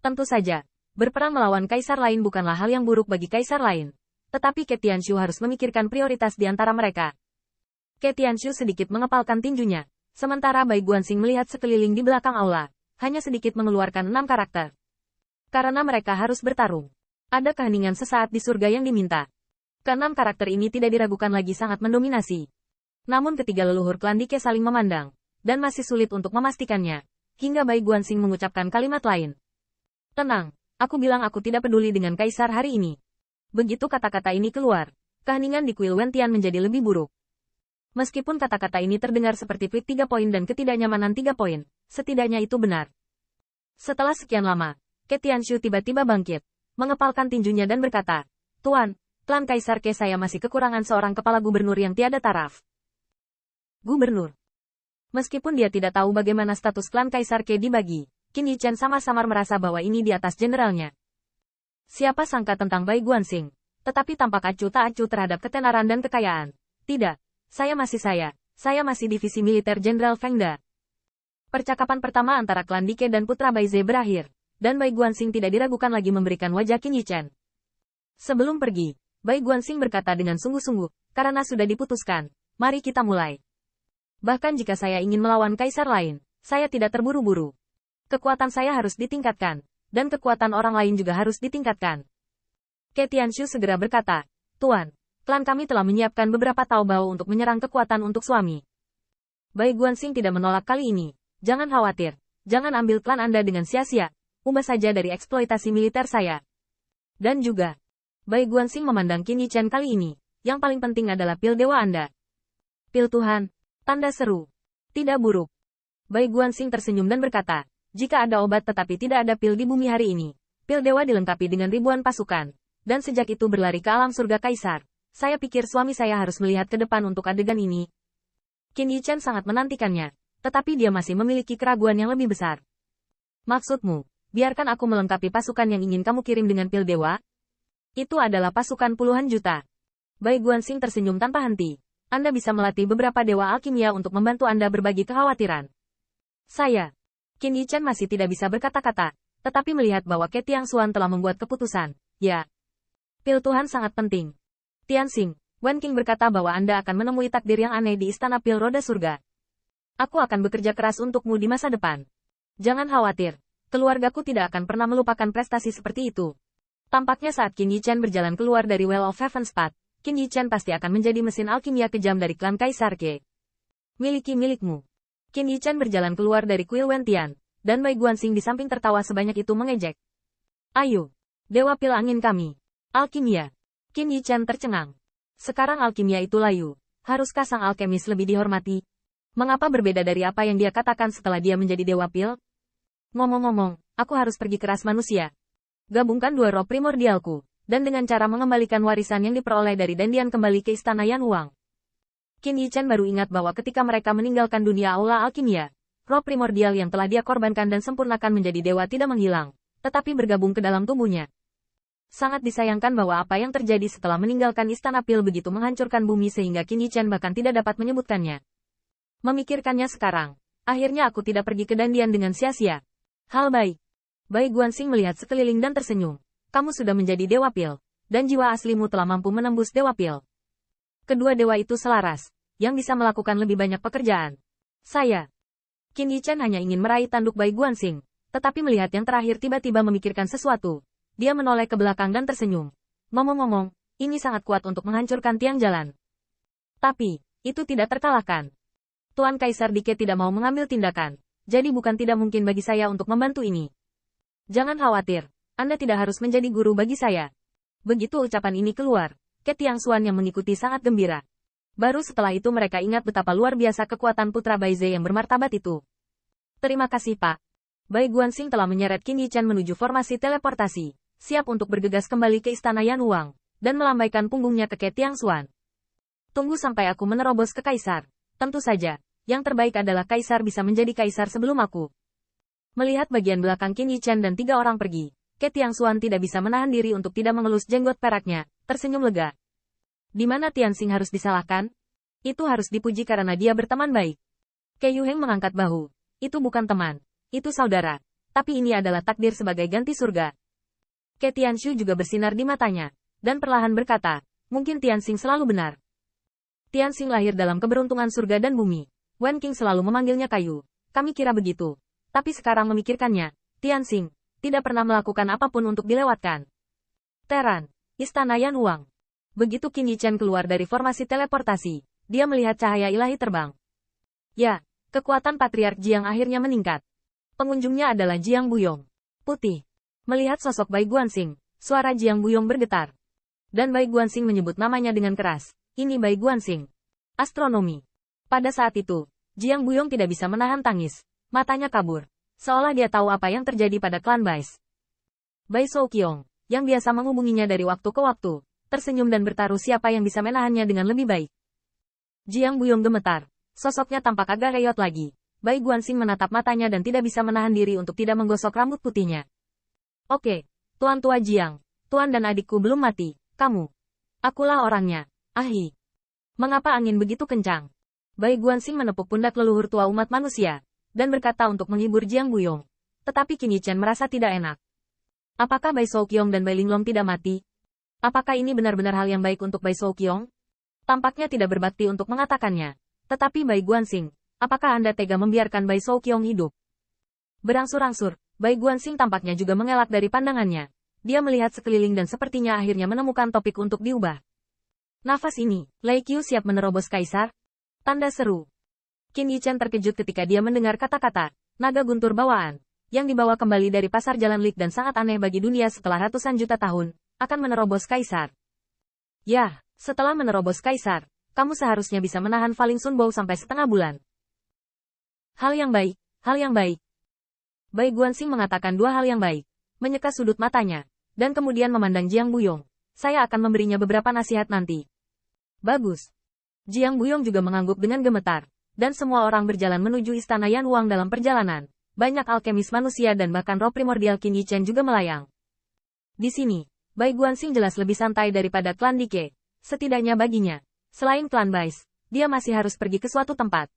Tentu saja, berperang melawan kaisar lain bukanlah hal yang buruk bagi kaisar lain. Tetapi Ke Tianshu harus memikirkan prioritas di antara mereka. Ke Tianshu sedikit mengepalkan tinjunya, sementara Bai Guanxing melihat sekeliling di belakang aula, hanya sedikit mengeluarkan 6 karakter. Karena mereka harus bertarung. Ada keheningan sesaat di surga yang diminta. Keenam karakter ini tidak diragukan lagi sangat mendominasi. Namun ketiga leluhur klan Dike saling memandang, dan masih sulit untuk memastikannya, hingga Bai Guanxing mengucapkan kalimat lain. Tenang, aku bilang aku tidak peduli dengan kaisar hari ini. Begitu kata-kata ini keluar, keheningan di kuil Wentian menjadi lebih buruk. Meskipun kata-kata ini terdengar seperti tweet 3 poin dan ketidaknyamanan 3 poin, setidaknya itu benar. Setelah sekian lama, Ke Tianshu tiba-tiba bangkit, mengepalkan tinjunya dan berkata, Tuan, klan Kaisar Ke saya masih kekurangan seorang kepala gubernur yang tiada taraf. Gubernur. Meskipun dia tidak tahu bagaimana status klan Kaisar Ke dibagi, Qin Yichen samar-samar merasa bahwa ini di atas jenderalnya. Siapa sangka tentang Bai Guanxing, tetapi tampak acuh tak acuh terhadap ketenaran dan kekayaan. Tidak, saya masih divisi militer Jenderal Feng Da. Percakapan pertama antara klan Dike dan putra Bai Ze berakhir, dan Bai Guanxing tidak diragukan lagi memberikan wajah Qin Yichen. Sebelum pergi, Bai Guanxing berkata dengan sungguh-sungguh, karena sudah diputuskan, mari kita mulai. Bahkan jika saya ingin melawan kaisar lain, saya tidak terburu-buru. Kekuatan saya harus ditingkatkan, dan kekuatan orang lain juga harus ditingkatkan. Ke Tianshu segera berkata, Tuan, klan kami telah menyiapkan beberapa taobao untuk menyerang kekuatan untuk suami. Bai Guanxing tidak menolak kali ini. Jangan khawatir, jangan ambil klan Anda dengan sia-sia, ubah saja dari eksploitasi militer saya. Dan juga, Bai Guanxing memandang Qin Yichen kali ini, yang paling penting adalah pil dewa Anda. Pil Tuhan, tanda seru. Tidak buruk. Bai Guanxing tersenyum dan berkata, jika ada obat tetapi tidak ada pil di bumi hari ini, pil dewa dilengkapi dengan ribuan pasukan, dan sejak itu berlari ke alam surga kaisar. Saya pikir suami saya harus melihat ke depan untuk adegan ini. Qin Yichen sangat menantikannya, tetapi dia masih memiliki keraguan yang lebih besar. Maksudmu, biarkan aku melengkapi pasukan yang ingin kamu kirim dengan pil dewa? Itu adalah pasukan puluhan juta. Bai Guanxing tersenyum tanpa henti. Anda bisa melatih beberapa dewa alkimia untuk membantu Anda berbagi kekhawatiran. Saya. Qin Yichen masih tidak bisa berkata-kata, tetapi melihat bahwa Ke Tianshuan telah membuat keputusan. Ya. Pil Tuhan sangat penting. Tianxing, Wen Qing berkata bahwa Anda akan menemui takdir yang aneh di istana pil roda surga. Aku akan bekerja keras untukmu di masa depan. Jangan khawatir, keluargaku tidak akan pernah melupakan prestasi seperti itu. Tampaknya saat Qin Yichen berjalan keluar dari Well of Heaven's Path, Qin Yichen pasti akan menjadi mesin alkimia kejam dari klan Kaisar Ke. Miliki milikmu. Qin Yichen berjalan keluar dari kuil Wentian, dan Bai Guanxing di samping tertawa sebanyak itu mengejek. Ayo, dewa pil angin kami. Alkimia. Qin Yichen tercengang. Sekarang alkimia itu layu. Haruskah sang alkemis lebih dihormati? Mengapa berbeda dari apa yang dia katakan setelah dia menjadi dewa pil? Ngomong-ngomong, aku harus pergi ke ras manusia. Gabungkan dua roh primordialku, dan dengan cara mengembalikan warisan yang diperoleh dari Dendian kembali ke istana Yan Huang. Qin Yichen baru ingat bahwa ketika mereka meninggalkan dunia aula alkimia, roh primordial yang telah dia korbankan dan sempurnakan menjadi dewa tidak menghilang, tetapi bergabung ke dalam tubuhnya. Sangat disayangkan bahwa apa yang terjadi setelah meninggalkan istana pil begitu menghancurkan bumi sehingga Qin Yichen bahkan tidak dapat menyebutkannya. Memikirkannya sekarang, akhirnya aku tidak pergi ke Dandian dengan sia-sia. Hal baik. Bai Guanxing melihat sekeliling dan tersenyum. Kamu sudah menjadi dewa pil, dan jiwa aslimu telah mampu menembus dewa pil. Kedua dewa itu selaras, yang bisa melakukan lebih banyak pekerjaan. Saya. Qin Yichen hanya ingin meraih tanduk Bai Guanxing, tetapi melihat yang terakhir tiba-tiba memikirkan sesuatu. Dia menoleh ke belakang dan tersenyum. Ngomong-ngomong, ini sangat kuat untuk menghancurkan tiang jalan. Tapi, itu tidak terkalahkan. Tuan Kaisar Dike tidak mau mengambil tindakan, jadi bukan tidak mungkin bagi saya untuk membantu ini. Jangan khawatir, Anda tidak harus menjadi guru bagi saya. Begitu ucapan ini keluar, Ke Tianshuan yang mengikuti sangat gembira. Baru setelah itu mereka ingat betapa luar biasa kekuatan putra Bai Ze yang bermartabat itu. Terima kasih Pak. Bai Guanxing telah menyeret Qin Yichen menuju formasi teleportasi, siap untuk bergegas kembali ke istana Yan Huang, dan melambaikan punggungnya ke Ke Tianshuan. Tunggu sampai aku menerobos ke Kaisar. Tentu saja, yang terbaik adalah Kaisar bisa menjadi Kaisar sebelum aku. Melihat bagian belakang Qin Yichen dan 3 orang pergi, Ke Tianshuan tidak bisa menahan diri untuk tidak mengelus jenggot peraknya, tersenyum lega. Di mana Tianxing harus disalahkan? Itu harus dipuji karena dia berteman baik. Ke Yuheng mengangkat bahu. Itu bukan teman, itu saudara. tapi ini adalah takdir sebagai ganti surga. Ke Tianxiu juga bersinar di matanya, dan perlahan berkata, mungkin Tianxing selalu benar. Tianxing lahir dalam keberuntungan surga dan bumi. Wen Qing selalu memanggilnya kayu. Kami kira begitu. Tapi sekarang memikirkannya, Tianxing tidak pernah melakukan apapun untuk dilewatkan. Teran, Istana Yan Huang. Begitu Qin Yichen keluar dari formasi teleportasi, dia melihat cahaya ilahi terbang. Ya, kekuatan Patriark Jiang akhirnya meningkat. Pengunjungnya adalah Jiang Buyong. Putih. Melihat sosok Bai Guanxing, suara Jiang Buyong bergetar. Dan Bai Guanxing menyebut namanya dengan keras. Ini Bai Guanxing. Astronomi. Pada saat itu, Jiang Buyong tidak bisa menahan tangis. Matanya kabur. Seolah dia tahu apa yang terjadi pada klan Bais. Bai Souqiong, yang biasa menghubunginya dari waktu ke waktu, tersenyum dan bertaruh siapa yang bisa menahannya dengan lebih baik. Jiang Buyong gemetar. Sosoknya tampak agak reyot lagi. Bai Guanxing menatap matanya dan tidak bisa menahan diri untuk tidak menggosok rambut putihnya. Oke, Tuan Tua Jiang, Tuan dan adikku belum mati, kamu. Akulah orangnya, ahi. Mengapa angin begitu kencang? Bai Guanxing menepuk pundak leluhur tua umat manusia, dan berkata untuk menghibur Jiang Buyong. Tetapi Qin Yichen merasa tidak enak. Apakah Bai Souqiong dan Bai Linglong tidak mati? Apakah ini benar-benar hal yang baik untuk Bai Souqiong? Tampaknya tidak berbakti untuk mengatakannya. Tetapi Bai Guanxing, apakah Anda tega membiarkan Bai Souqiong hidup? Berangsur-angsur, Bai Guanxing tampaknya juga mengelak dari pandangannya. Dia melihat sekeliling dan sepertinya akhirnya menemukan topik untuk diubah. Nafas ini, Lei Qiu siap menerobos kaisar? Tanda seru. Qin Yichen terkejut ketika dia mendengar kata-kata, naga guntur bawaan, yang dibawa kembali dari pasar Jalan Lik dan sangat aneh bagi dunia setelah ratusan juta tahun, akan menerobos kaisar. Yah, setelah menerobos kaisar, kamu seharusnya bisa menahan Falling Sun Bow sampai setengah bulan. Hal yang baik, hal yang baik. Bai Guanxing mengatakan dua hal yang baik, menyeka sudut matanya, dan kemudian memandang Jiang Buyong. Saya akan memberinya beberapa nasihat nanti. Bagus. Jiang Buyong juga mengangguk dengan gemetar, dan semua orang berjalan menuju istana Yan Huang dalam perjalanan. Banyak alkemis manusia dan bahkan roh primordial Qin Yichen juga melayang. Di sini, Bai Guanxing jelas lebih santai daripada klan Dike. Setidaknya baginya, selain klan Bais, dia masih harus pergi ke suatu tempat.